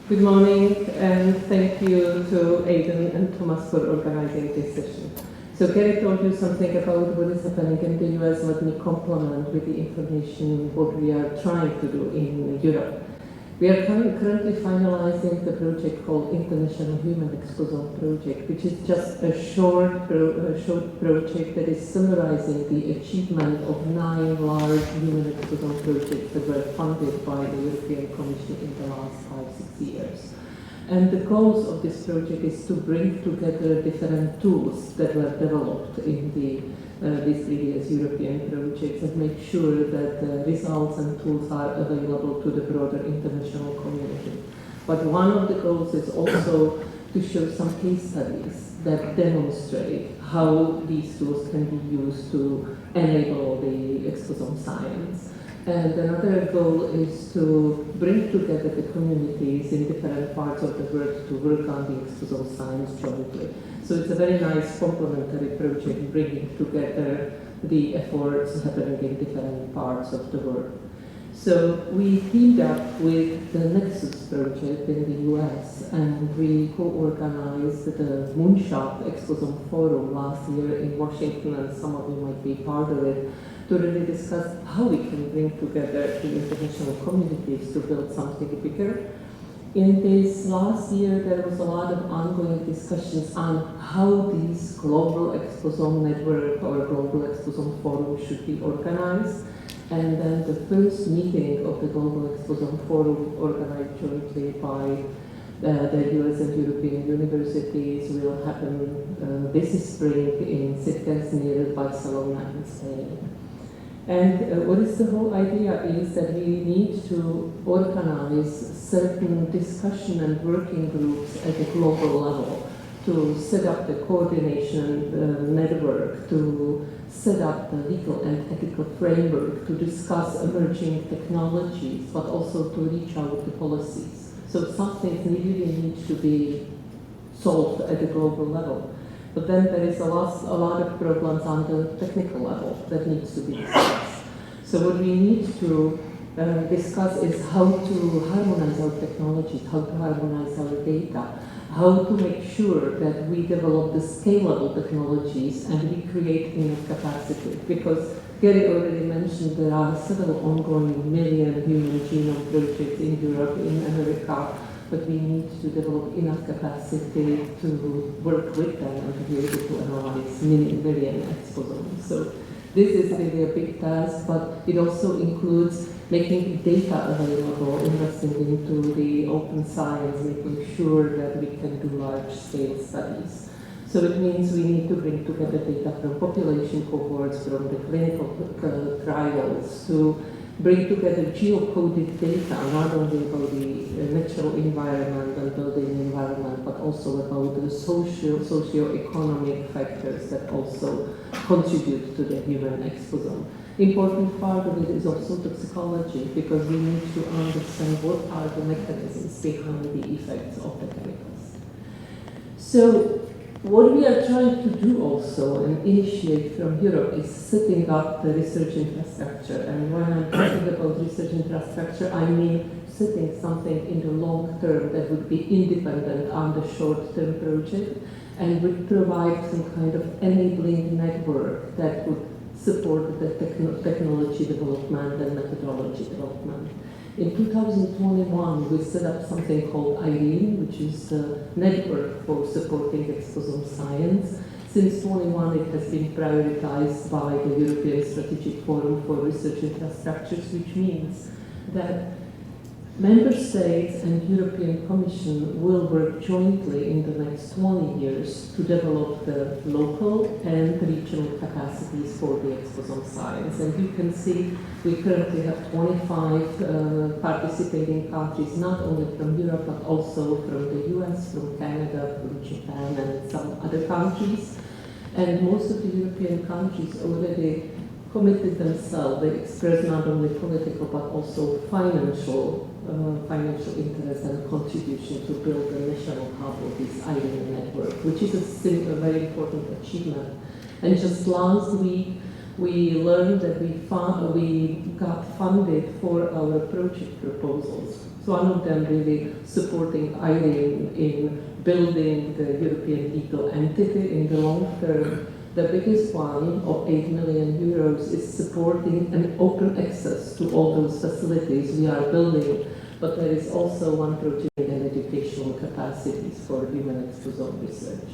Good morning, and thank you to Aidan and Thomas for organizing this session. So Gary told you something about what is happening in the US. Let me complement with the information what we are trying to do in Europe. We are currently finalizing the project called International Human Exposome Project, which is just a short project that is summarizing the achievement of 9 large human exposome projects that were funded by the European Commission in the last 5-6 years. And the goals of this project is to bring together different tools that were developed in these previous European projects and make sure that the results and tools are available to the broader international community. But one of the goals is also to show some case studies that demonstrate how these tools can be used to enable the exposome science. And another goal is to bring together the communities in different parts of the world to work on the exposome science jointly. So it's a very nice complementary project bringing together the efforts happening in different parts of the world. So we teamed up with the NEXUS project in the US, and we co-organized the Moonshot Exposome Forum last year in Washington, and some of you might be part of it, to really discuss how we can bring together the international communities to build something bigger. In this last year, there was a lot of ongoing discussions on how this global exposome network or global exposome forum should be organized. And then the first meeting of the Global Exposome Forum, organized jointly by the US and European universities, will happen this spring in cities near Barcelona in Spain. And what is the whole idea is that we need to organize certain discussion and working groups at a global level to set up the coordination network, to set up the legal and ethical framework, to discuss emerging technologies, but also to reach out to policies. So some things really need to be solved at a global level. But then there is a lot of problems on the technical level that needs to be discussed. So what we need to discuss is how to harmonize our technologies, how to harmonize our data, how to make sure that we develop the scalable technologies and we create enough capacity. Because Gary already mentioned there are several ongoing million human genome projects in Europe, in America, but we need to develop enough capacity to work with them and to be able to analyze million exposomes. So this is really a big task, but it also includes making data available, investing into the open science, making sure that we can do large-scale studies. So it means we need to bring together data from population cohorts, from the clinical trials, to bring together geocoded data, not only about the natural environment and building environment, but also about the socio-economic factors that also contribute to the human exposome. Important part of it is also toxicology, because we need to understand what are the mechanisms behind the effects of the chemicals. So what we are trying to do also and initiate from Europe is setting up the research infrastructure. And when I'm talking about research infrastructure, I mean setting something in the long term that would be independent on the short-term project and would provide some kind of enabling network that would support the technology development and methodology development. In 2021, we set up something called EIRENE, which is the network for supporting exposome science. Since 2021, it has been prioritized by the European Strategic Forum for Research Infrastructures, which means that Member States and European Commission will work jointly in the next 20 years to develop the local and regional capacities for the exposome science. And you can see we currently have 25 participating countries, not only from Europe, but also from the US, from Canada, from Japan, and some other countries. And most of the European countries already committed themselves. They expressed not only political, but also financial interest and contribution to build a national hub of this EIRENE network, which is a very important achievement. And just last week, we learned that we got funded for our project proposals. So one of them really supporting IHEN in building the European legal entity in the long term. The biggest one of 8 million euros is supporting an open access to all those facilities we are building, but there is also one project in educational capacities for human exposome research.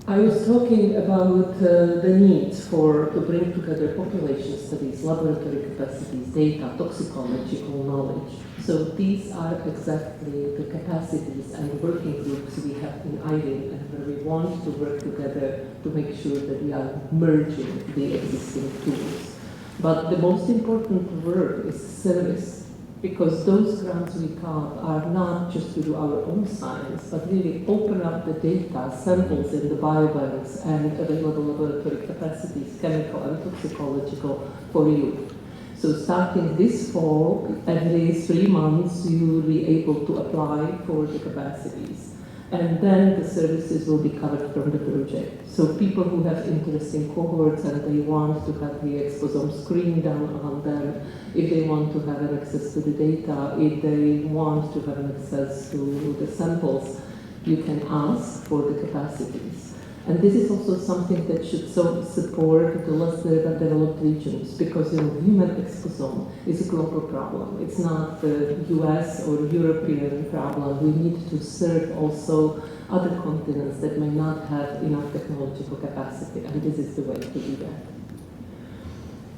I was talking about the need to bring together population studies, laboratory capacities, data, toxicological knowledge. So these are exactly the capacities and working groups we have in IHEN, and where we want to work together to make sure that we are merging the existing tools. But the most important work is service, because those grants we got are not just to do our own science, but really open up the data, samples in the biobanks and available laboratory capacities, chemical and toxicological, for youth. So starting this fall, every 3 months you will be able to apply for the capacities. And then the services will be covered from the project. So people who have interest in cohorts and they want to have the exposome screen done on them, if they want to have an access to the data, if they want to have an access to the samples, you can ask for the capacities. And this is also something that should support the less developed regions, because human exposome is a global problem. It's not the US or European problem. We need to serve also other continents that may not have enough technological capacity, and this is the way to do that.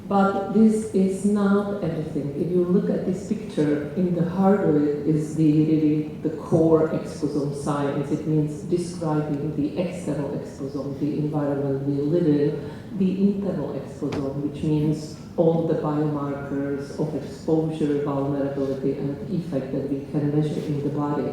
But this is not everything. If you look at this picture, in the heart of it is really the core exposome science. It means describing the external exposome, the environment we live in, the internal exposome, which means all the biomarkers of exposure, vulnerability, and effect that we can measure in the body,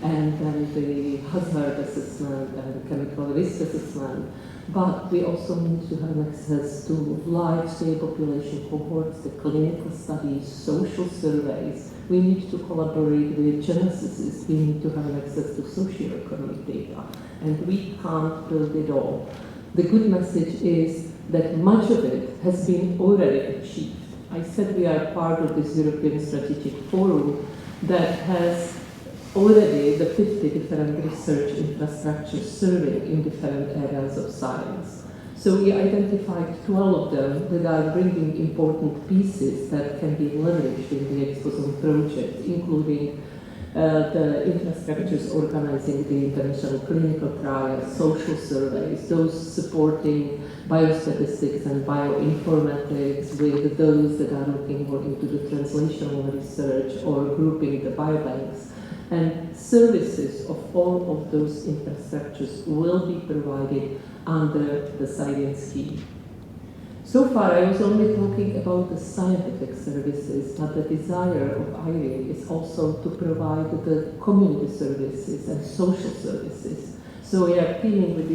and then the hazard assessment and chemical risk assessment. But we also need to have access to large-scale population cohorts, the clinical studies, social surveys. We need to collaborate with geneticists. We need to have access to socioeconomic data. And we can't build it all. The good message is that much of it has been already achieved. I said we are part of this European Strategic Forum that has already the 50 different research infrastructures serving in different areas of science. So we identified 12 of them that are bringing important pieces that can be leveraged in the exposome project, including the infrastructures organizing the international clinical trials, social surveys, those supporting biostatistics and bioinformatics, with those that are looking more into the translational research or grouping the biobanks. And services of all of those infrastructures will be provided under the science scheme. So far, I was only talking about the scientific services, but the desire of IHEN is also to provide the community services and social services. So we are teaming with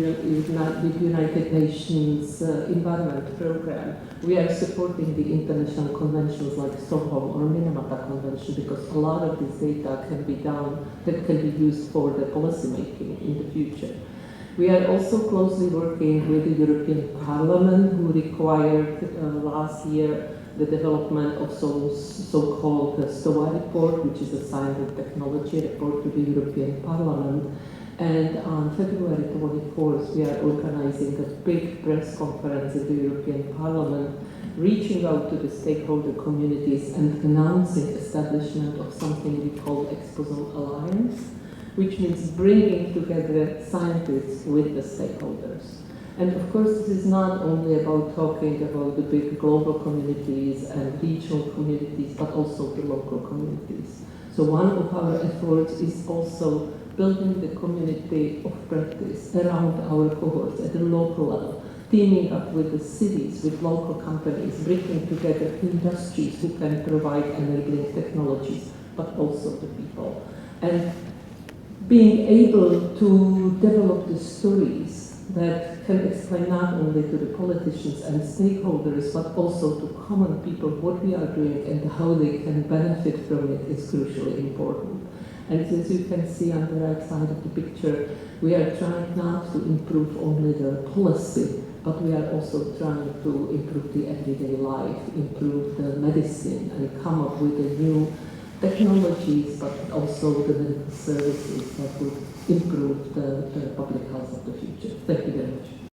United Nations Environment Program. We are supporting the international conventions like Stockholm or Minamata Convention, because a lot of this data can be done, that can be used for the policy making in the future. We are also closely working with the European Parliament, who required last year the development of so-called STOA report, which is a science and technology report to the European Parliament. And on February 24th, we are organizing a big press conference in the European Parliament, reaching out to the stakeholder communities and announcing establishment of something we call Exposome Alliance, which means bringing together scientists with the stakeholders. And of course, this is not only about talking about the big global communities and regional communities, but also the local communities. So one of our efforts is also building the community of practice around our cohorts at the local level, teaming up with the cities, with local companies, bringing together industries who can provide enabling technologies, but also the people. And being able to develop the stories that can explain not only to the politicians and stakeholders, but also to common people what we are doing and how they can benefit from it is crucially important. And as you can see on the right side of the picture, we are trying not to improve only the policy but we are also trying to improve the everyday life, improve the medicine, and come up with the new technologies, but also the medical services that would improve the public health of the future. Thank you very much.